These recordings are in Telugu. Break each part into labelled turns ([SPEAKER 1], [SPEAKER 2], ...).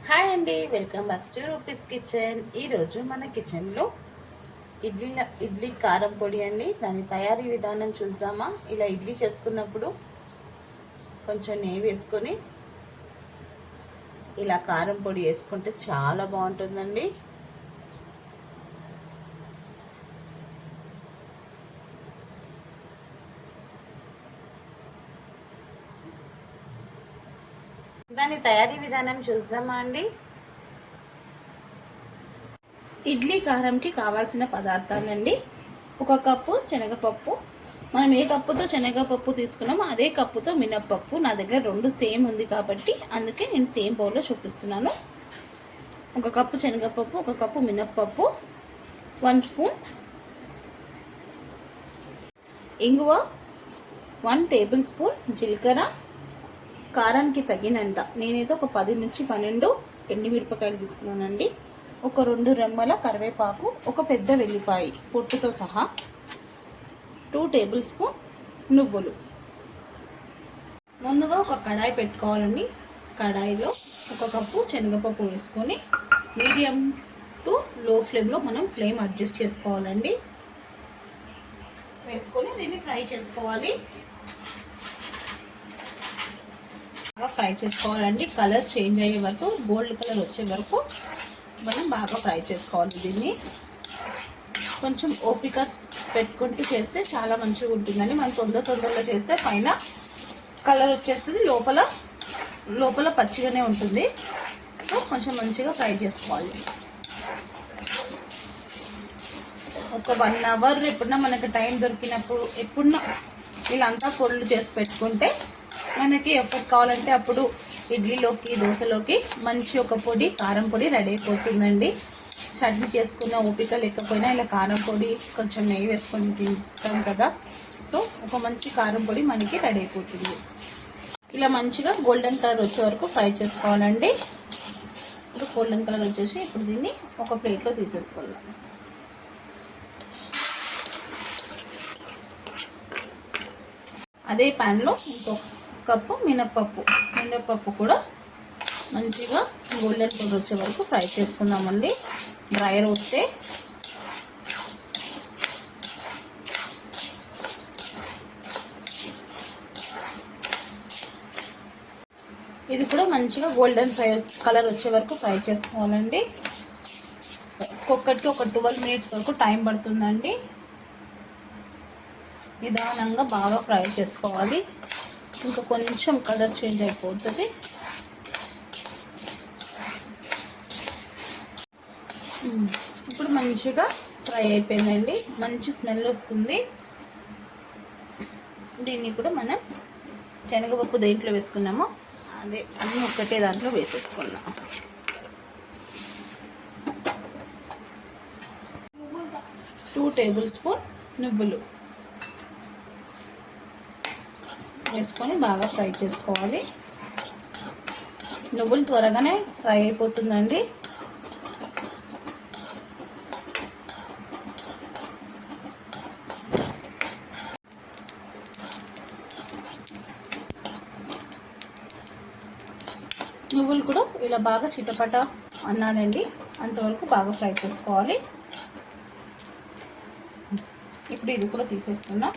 [SPEAKER 1] హాయ్ అండి, welcome back to rupees kitchen. ఈరోజు మన కిచెన్లో ఇడ్లీ కారం పొడి అండి. దాని తయారీ విధానం చూద్దామా? ఇలా ఇడ్లీ చేసుకున్నప్పుడు కొంచెం నెయ్యి వేసుకొని ఇలా కారం పొడి వేసుకుంటే చాలా బాగుంటుందండి. దాని తయారీ విధానం చూద్దామా అండి? ఇడ్లీ కారంకి కావాల్సిన పదార్థాలండి. 1 కప్పు శనగపప్పు. మనం ఏ కప్పుతో శనగపప్పు తీసుకున్నామో అదే కప్పుతో మినప్పప్పు. నా దగ్గర 2 సేమ్ ఉంది కాబట్టి అందుకే నేను సేమ్ బౌల్లో చూపిస్తున్నాను. 1 కప్పు శనగపప్పు, 1 కప్పు మినప్పప్పు, 1 స్పూన్ ఇంగువ, 1 టేబుల్ స్పూన్ జీలకర్ర, కారానికి తగినంత నేనైతే ఒక 10 నుంచి 12 ఎండుమిరపకాయలు తీసుకున్నానండి. ఒక 2 రెమ్మల కరివేపాకు, ఒక పెద్ద వెల్లిపాయ పొట్టుతో సహా, 2 టేబుల్ స్పూన్ నువ్వులు. ముందుగా ఒక కడాయి పెట్టుకోవాలండి. కడాయిలో 1 కప్పు శనగపప్పు వేసుకొని మీడియం టు లో ఫ్లేమ్లో మనం ఫ్లేమ్ అడ్జస్ట్ చేసుకోవాలండి. వేసుకొని దీన్ని ఫ్రై చేసుకోవాలి. బాగా ఫ్రై చేసుకోవాలండి. కలర్ చేంజ్ అయ్యే వరకు, గోల్డ్ కలర్ వచ్చే వరకు మనం బాగా ఫ్రై చేసుకోవాలి. దీన్ని కొంచెం ఓపిక పెట్టుకుంటూ చేస్తే చాలా మంచిగా ఉంటుందండి. మనం తొందరగా చేస్తే పైన కలర్ వచ్చేస్తుంది, లోపల పచ్చిగానే ఉంటుంది. సో కొంచెం మంచిగా ఫ్రై చేసుకోవాలి. ఒక 1 అవర్ ఎప్పుడన్నా మనకు టైం దొరికినప్పుడు ఎప్పుడన్నా వీళ్ళంతా పొడులు చేసి పెట్టుకుంటే మనకి ఎప్పుడు కావాలంటే అప్పుడు ఇడ్లీలోకి, దోశలోకి మంచి ఒక పొడి, కారం పొడి రెడీ అయిపోతుందండి. చట్నీ చేసుకున్న ఓపిక లేకపోయినా ఇలా కారం పొడి కొంచెం నెయ్యి వేసుకొని తింటాం కదా. సో ఒక మంచి కారం పొడి మనకి రెడీ అయిపోతుంది. ఇలా మంచిగా గోల్డెన్ కలర్ వచ్చే వరకు ఫ్రై చేసుకోవాలండి. ఇప్పుడు గోల్డెన్ కలర్ వచ్చేసి ఇప్పుడు దీన్ని ఒక ప్లేట్లో తీసేసుకుందాం. అదే ప్యాన్లో ఇంకొక కప్పు మినప్పప్పు కూడా మంచిగా గోల్డెన్ కలర్ వచ్చే వరకు ఫ్రై చేసుకుందామండి. డ్రై రోస్టే. ఇది కూడా మంచిగా గోల్డెన్ కలర్ వచ్చే వరకు ఫ్రై చేసుకోవాలండి. ఒక్కొక్కటికి ఒక 12 మినిట్స్ వరకు టైం పడుతుందండి. నిదానంగా బాగా ఫ్రై చేసుకోవాలి. ఇంకా కొంచెం కలర్ చేంజ్ అయిపోతుంది. ఇప్పుడు మంచిగా ఫ్రై అయిపోయిందండి. మంచి స్మెల్ వస్తుంది. దీన్ని కూడా మనం శనగపప్పు దేంట్లో వేసుకున్నామో అదే అన్నీ ఒక్కటే దాంట్లో వేసేసుకున్నాం. టూ టేబుల్ స్పూన్ నువ్వులు వేసుకొని బాగా ఫ్రై చేసుకోవాలి. నువ్వులు త్వరగానే ఫ్రై అయిపోతుందండి. నువ్వులు కూడా ఇలా బాగా చిటపట అన్నానండి, అంతవరకు బాగా ఫ్రై చేసుకోవాలి. ఇప్పుడు ఇది కూడా తీసేస్తున్నా.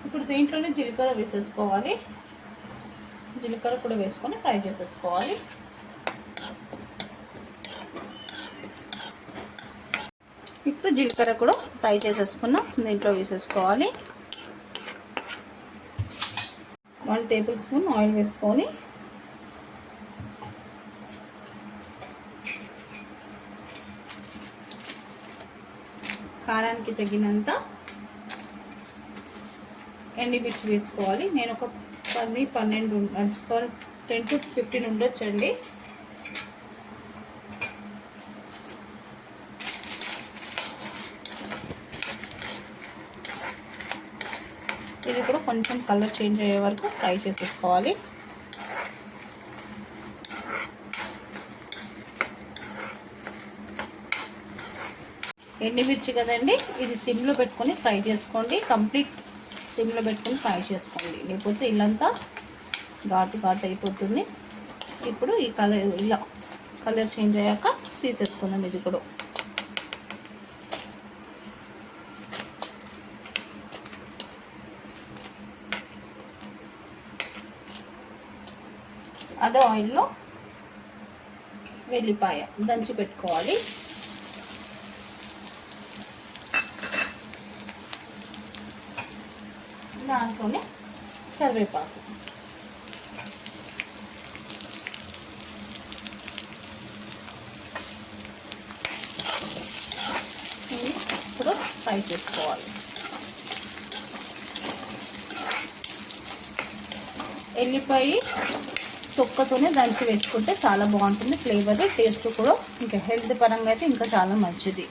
[SPEAKER 1] ఇప్పుడు దీంట్లోనే జీలకర్ర వేసేసుకోవాలి. జీలకర్ర కూడా వేసుకొని ఫ్రై చేసేసుకోవాలి. ఇప్పుడు జీలకర్ర కూడా ఫ్రై చేసేసుకున్నాం. దీంట్లో వేసేసుకోవాలి. 1 టేబుల్ స్పూన్ ఆయిల్ వేసుకొని కారానికి తగినంత ఎండుమిర్చి వేసుకోవాలి. నేను ఒక 10 to 15 ఉండొచ్చండి. ఇది కూడా కొంచెం కలర్ చేంజ్ అయ్యే వరకు ఫ్రై చేసేసుకోవాలి. ఎండుమిర్చి కదండి, ఇది సిమ్లో పెట్టుకొని ఫ్రై చేసుకోండి. కంప్లీట్ సిమ్లో పెట్టుకొని ఫ్రై చేసుకోండి, లేకపోతే ఇల్లంతా ఘాటు ఘాటు అయిపోతుంది. ఇప్పుడు ఈ కలర్ ఇలా కలర్ చేంజ్ అయ్యాక తీసేసుకుందాం. ఇది కూడా అదే ఆయిల్లో వెల్లిపాయ దంచి పెట్టుకోవాలి. దాంట్లోనే కరివేపాకు, ఇప్పుడు ఫ్రై చేసుకోవాలి. ఎల్లిపాయ తొక్కతోనే దంచి వేసుకుంటే చాలా బాగుంటుంది. ఫ్లేవర్ టేస్ట్ కూడా ఇంకా హెల్త్ పరంగా అయితే ఇంకా చాలా మంచిది.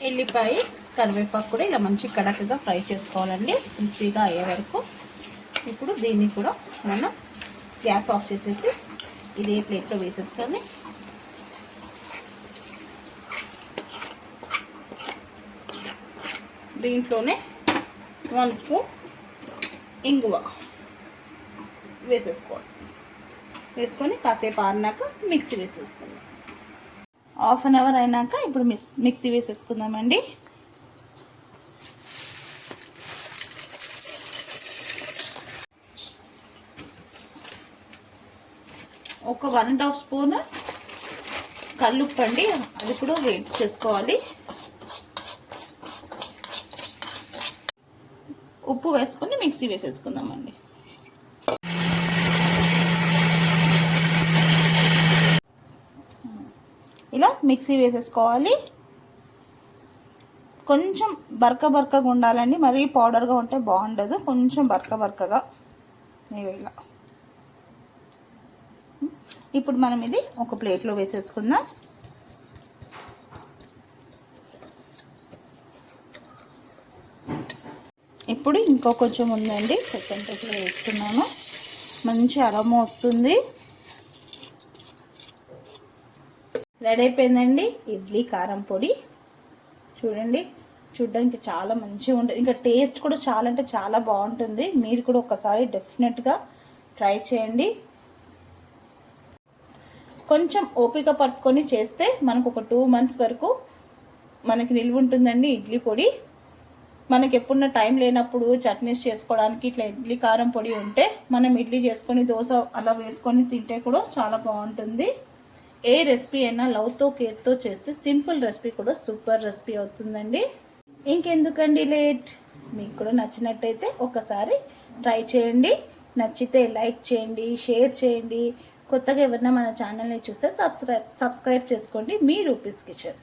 [SPEAKER 1] ఎల్లిపాయ కరివేపాకు కూడా ఇలా మంచి కడకగా ఫ్రై చేసుకోవాలండి, క్రిస్పీగా అయ్యే వరకు. ఇప్పుడు దీన్ని కూడా మనం గ్యాస్ ఆఫ్ చేసేసి ఇదే ప్లేట్లో వేసేసుకొని దీంట్లోనే 1 స్పూన్ ఇంగువ వేసేసుకోవాలి. వేసుకొని కాసేపు ఆరినాక మిక్సీ వేసేసుకుందాం. హాఫ్ అన్ అవర్ అయినాక ఇప్పుడు మిక్సీ వేసేసుకుందామండి. ఒక 1.5 స్పూన్ కల్లుప్పు అండి, అది కూడా వేడి చేసుకోవాలి. ఉప్పు వేసుకొని మిక్సీ వేసేసుకుందామండి. ఇలా మిక్సీ వేసేసుకోవాలి. కొంచెం బరకగా ఉండాలండి, మరీ పౌడర్గా ఉంటే బాగుండదు. కొంచెం బరకగా ఇలా. ఇప్పుడు మనం ఇది ఒక ప్లేట్లో వేసేసుకుందాం. ఇప్పుడు ఇంకో కొంచెం ఉందండి, సెకండ్ ప్లేట్లో వేస్తున్నాను. మంచి అరోమా వస్తుంది. రెడీ అయిపోయిందండి ఇడ్లీ కారం పొడి. చూడండి, చూడడానికి చాలా మంచిగా ఉంటుంది, ఇంకా టేస్ట్ కూడా చాలా అంటే చాలా బాగుంటుంది. మీరు కూడా ఒకసారి డెఫినెట్గా ట్రై చేయండి. కొంచెం ఓపిక పట్టుకొని చేస్తే మనకు ఒక 2 మంత్స్ వరకు మనకి నిల్వ ఉంటుందండి ఇడ్లీ పొడి. మనకి ఎప్పుడున్న టైం లేనప్పుడు చట్నీస్ చేసుకోవడానికి ఇట్లా ఇడ్లీ కారం పొడి ఉంటే మనం ఇడ్లీ చేసుకొని దోశ అలా వేసుకొని తింటే కూడా చాలా బాగుంటుంది. ఏ రెసిపీ అయినా లవ్తో కేర్తో చేస్తే సింపుల్ రెసిపీ కూడా సూపర్ రెసిపీ అవుతుందండి. ఇంకెందుకండి లేట్, మీకు కూడా నచ్చినట్టయితే ఒకసారి ట్రై చేయండి. నచ్చితే లైక్ చేయండి, షేర్ చేయండి. కొత్తగా ఎవరైనా మన ఛానల్ని చూస్తే సబ్స్క్రైబ్ చేసుకోండి. మీ రూపీస్ కిచెన్.